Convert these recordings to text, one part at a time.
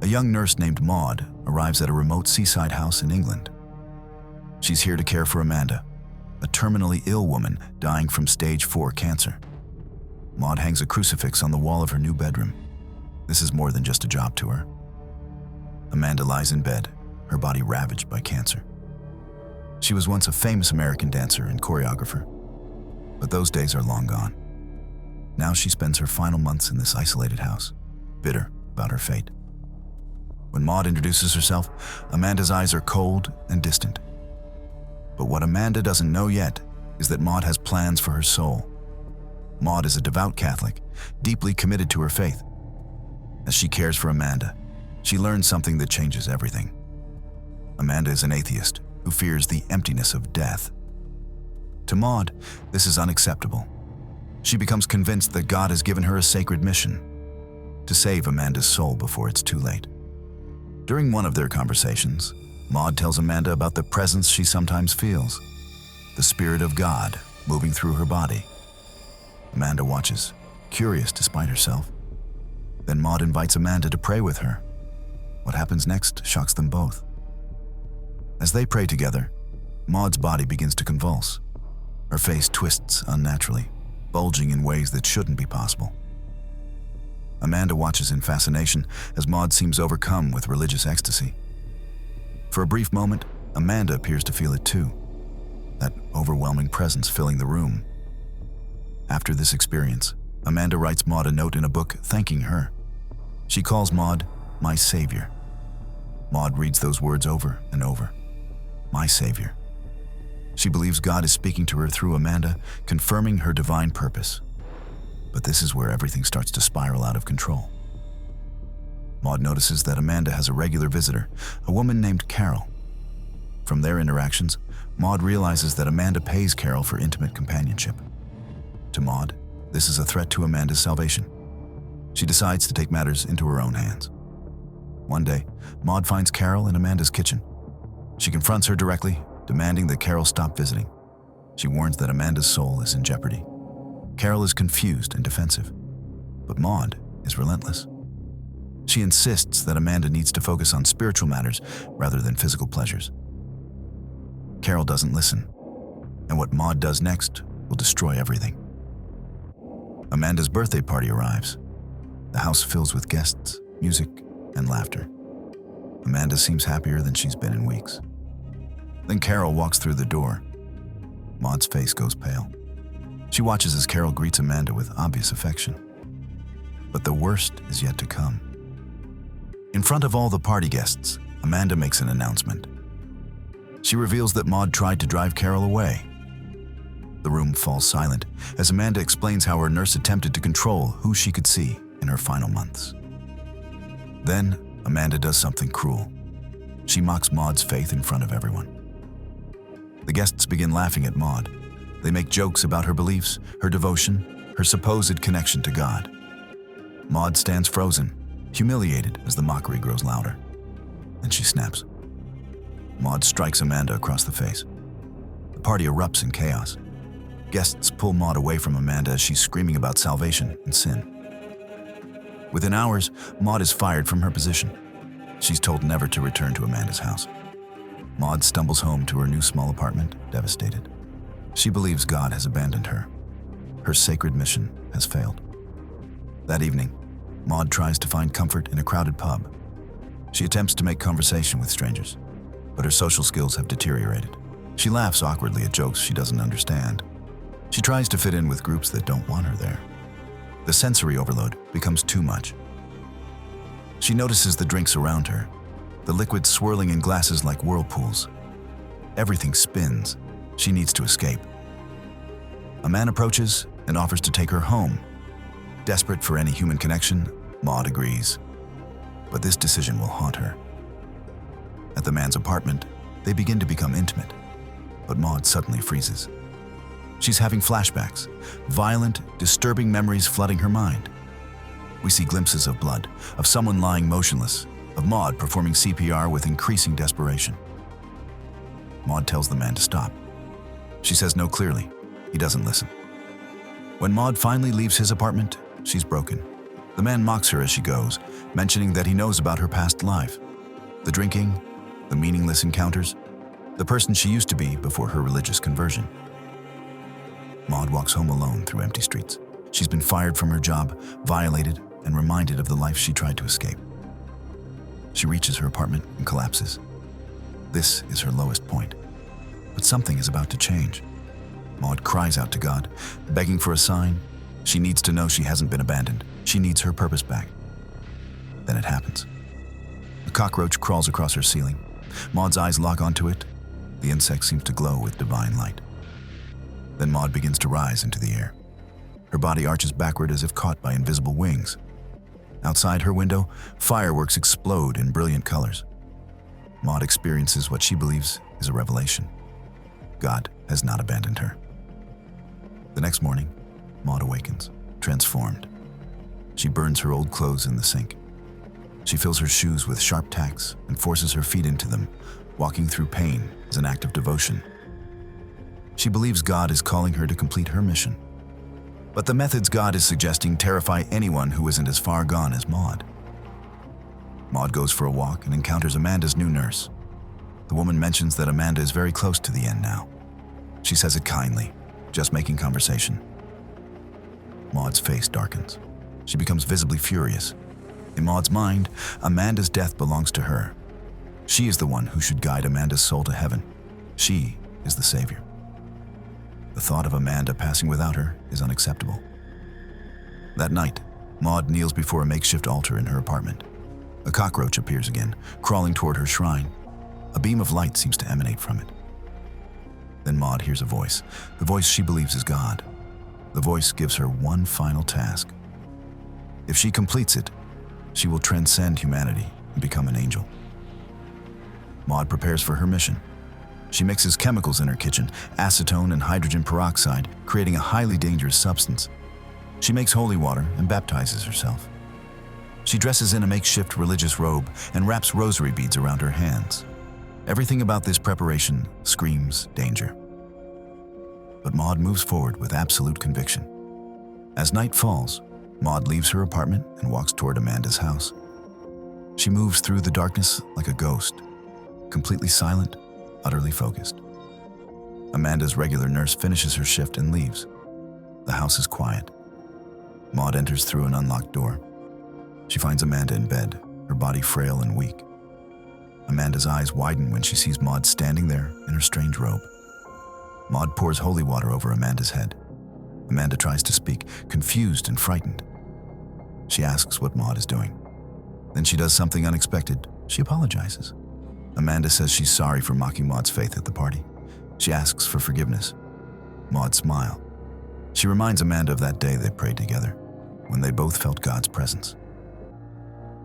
A young nurse named Maud arrives at a remote seaside house in England. She's here to care for Amanda, a terminally ill woman dying from stage 4 cancer. Maud hangs a crucifix on the wall of her new bedroom. This is more than just a job to her. Amanda lies in bed, her body ravaged by cancer. She was once a famous American dancer and choreographer, but those days are long gone. Now she spends her final months in this isolated house, bitter about her fate. When Maud introduces herself, Amanda's eyes are cold and distant. But what Amanda doesn't know yet is that Maud has plans for her soul. Maud is a devout Catholic, deeply committed to her faith. As she cares for Amanda, she learns something that changes everything. Amanda is an atheist who fears the emptiness of death. To Maud, this is unacceptable. She becomes convinced that God has given her a sacred mission: to save Amanda's soul before it's too late. During one of their conversations, Maud tells Amanda about the presence she sometimes feels, the Spirit of God moving through her body. Amanda watches, curious despite herself. Then Maud invites Amanda to pray with her. What happens next shocks them both. As they pray together, Maud's body begins to convulse. Her face twists unnaturally, bulging in ways that shouldn't be possible. Amanda watches in fascination as Maud seems overcome with religious ecstasy. For a brief moment, Amanda appears to feel it too, that overwhelming presence filling the room. After this experience, Amanda writes Maud a note in a book thanking her. She calls Maud my savior. Maud reads those words over and over. My savior. She believes God is speaking to her through Amanda, confirming her divine purpose. But this is where everything starts to spiral out of control. Maud notices that Amanda has a regular visitor, a woman named Carol. From their interactions, Maud realizes that Amanda pays Carol for intimate companionship. To Maud, this is a threat to Amanda's salvation. She decides to take matters into her own hands. One day, Maud finds Carol in Amanda's kitchen. She confronts her directly, demanding that Carol stop visiting. She warns that Amanda's soul is in jeopardy. Carol is confused and defensive, but Maud is relentless. She insists that Amanda needs to focus on spiritual matters rather than physical pleasures. Carol doesn't listen, and what Maud does next will destroy everything. Amanda's birthday party arrives. The house fills with guests, music, and laughter. Amanda seems happier than she's been in weeks. Then Carol walks through the door. Maud's face goes pale. She watches as Carol greets Amanda with obvious affection. But the worst is yet to come. In front of all the party guests, Amanda makes an announcement. She reveals that Maud tried to drive Carol away. The room falls silent as Amanda explains how her nurse attempted to control who she could see in her final months. Then, Amanda does something cruel. She mocks Maud's faith in front of everyone. The guests begin laughing at Maud. They make jokes about her beliefs, her devotion, her supposed connection to God. Maud stands frozen, humiliated as the mockery grows louder. Then she snaps. Maud strikes Amanda across the face. The party erupts in chaos. Guests pull Maud away from Amanda as she's screaming about salvation and sin. Within hours, Maud is fired from her position. She's told never to return to Amanda's house. Maud stumbles home to her new small apartment, devastated. She believes God has abandoned her. Her sacred mission has failed. That evening, Maud tries to find comfort in a crowded pub. She attempts to make conversation with strangers, but her social skills have deteriorated. She laughs awkwardly at jokes she doesn't understand. She tries to fit in with groups that don't want her there. The sensory overload becomes too much. She notices the drinks around her, the liquid swirling in glasses like whirlpools. Everything spins. She needs to escape. A man approaches and offers to take her home. Desperate for any human connection, Maud agrees. But this decision will haunt her. At the man's apartment, they begin to become intimate, but Maud suddenly freezes. She's having flashbacks, violent, disturbing memories flooding her mind. We see glimpses of blood, of someone lying motionless, of Maud performing CPR with increasing desperation. Maud tells the man to stop. She says no clearly. He doesn't listen. When Maud finally leaves his apartment, she's broken. The man mocks her as she goes, mentioning that he knows about her past life. The drinking, the meaningless encounters, the person she used to be before her religious conversion. Maud walks home alone through empty streets. She's been fired from her job, violated, and reminded of the life she tried to escape. She reaches her apartment and collapses. This is her lowest point. But something is about to change. Maud cries out to God, begging for a sign. She needs to know she hasn't been abandoned. She needs her purpose back. Then it happens. A cockroach crawls across her ceiling. Maud's eyes lock onto it. The insect seems to glow with divine light. Then Maud begins to rise into the air. Her body arches backward as if caught by invisible wings. Outside her window, fireworks explode in brilliant colors. Maud experiences what she believes is a revelation. God has not abandoned her. The next morning, Maud awakens, transformed. She burns her old clothes in the sink. She fills her shoes with sharp tacks and forces her feet into them, walking through pain as an act of devotion. She believes God is calling her to complete her mission. But the methods God is suggesting terrify anyone who isn't as far gone as Maud. Maud goes for a walk and encounters Amanda's new nurse. The woman mentions that Amanda is very close to the end now. She says it kindly, just making conversation. Maud's face darkens. She becomes visibly furious. In Maud's mind, Amanda's death belongs to her. She is the one who should guide Amanda's soul to heaven. She is the savior. The thought of Amanda passing without her is unacceptable. That night, Maud kneels before a makeshift altar in her apartment. A cockroach appears again, crawling toward her shrine. A beam of light seems to emanate from it. Then Maud hears a voice, the voice she believes is God. The voice gives her one final task. If she completes it, she will transcend humanity and become an angel. Maud prepares for her mission. She mixes chemicals in her kitchen, acetone and hydrogen peroxide, creating a highly dangerous substance. She makes holy water and baptizes herself. She dresses in a makeshift religious robe and wraps rosary beads around her hands. Everything about this preparation screams danger. But Maud moves forward with absolute conviction. As night falls, Maud leaves her apartment and walks toward Amanda's house. She moves through the darkness like a ghost, completely silent, utterly focused. Amanda's regular nurse finishes her shift and leaves. The house is quiet. Maud enters through an unlocked door. She finds Amanda in bed, her body frail and weak. Amanda's eyes widen when she sees Maud standing there in her strange robe. Maud pours holy water over Amanda's head. Amanda tries to speak, confused and frightened. She asks what Maud is doing. Then she does something unexpected. She apologizes. Amanda says she's sorry for mocking Maud's faith at the party. She asks for forgiveness. Maud smiles. She reminds Amanda of that day they prayed together, when they both felt God's presence.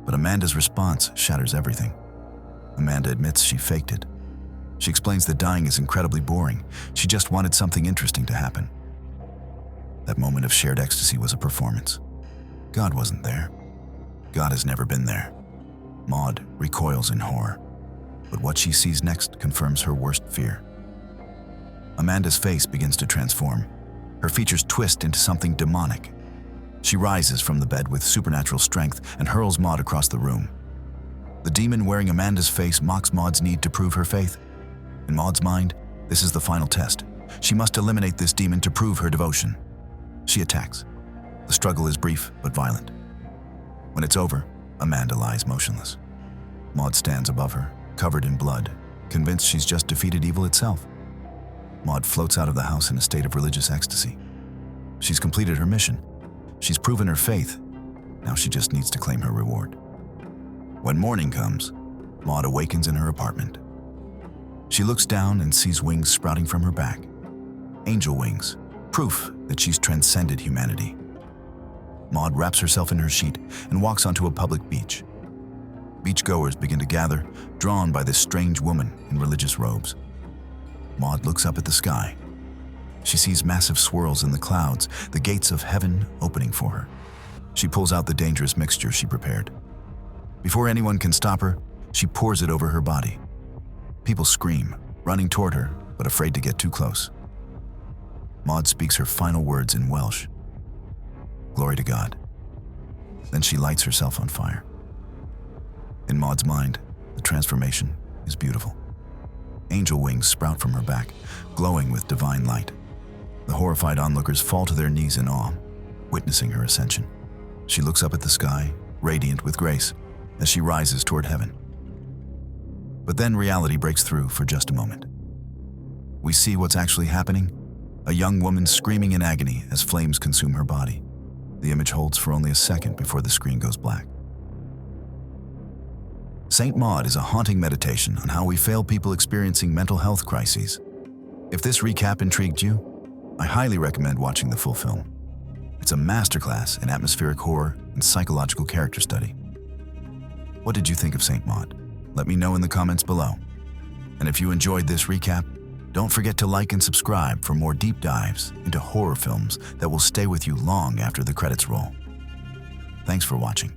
But Amanda's response shatters everything. Amanda admits she faked it. She explains that dying is incredibly boring. She just wanted something interesting to happen. That moment of shared ecstasy was a performance. God wasn't there. God has never been there. Maud recoils in horror. But what she sees next confirms her worst fear. Amanda's face begins to transform. Her features twist into something demonic. She rises from the bed with supernatural strength and hurls Maud across the room. The demon wearing Amanda's face mocks Maud's need to prove her faith. In Maud's mind, this is the final test. She must eliminate this demon to prove her devotion. She attacks. The struggle is brief but violent. When it's over, Amanda lies motionless. Maud stands above her, covered in blood, convinced she's just defeated evil itself. Maud floats out of the house in a state of religious ecstasy. She's completed her mission. She's proven her faith. Now she just needs to claim her reward. When morning comes, Maud awakens in her apartment. She looks down and sees wings sprouting from her back. Angel wings, proof that she's transcended humanity. Maud wraps herself in her sheet and walks onto a public beach. Beachgoers begin to gather, drawn by this strange woman in religious robes. Maud looks up at the sky. She sees massive swirls in the clouds, the gates of heaven opening for her. She pulls out the dangerous mixture she prepared. Before anyone can stop her, she pours it over her body. People scream, running toward her, but afraid to get too close. Maud speaks her final words in Welsh. Glory to God. Then she lights herself on fire. In Maud's mind, the transformation is beautiful. Angel wings sprout from her back, glowing with divine light. The horrified onlookers fall to their knees in awe, witnessing her ascension. She looks up at the sky, radiant with grace, as she rises toward heaven. But then reality breaks through for just a moment. We see what's actually happening: a young woman screaming in agony as flames consume her body. The image holds for only a second before the screen goes black. Saint Maud is a haunting meditation on how we fail people experiencing mental health crises. If this recap intrigued you, I highly recommend watching the full film. It's a masterclass in atmospheric horror and psychological character study. What did you think of Saint Maud? Let me know in the comments below. And if you enjoyed this recap, don't forget to like and subscribe for more deep dives into horror films that will stay with you long after the credits roll. Thanks for watching.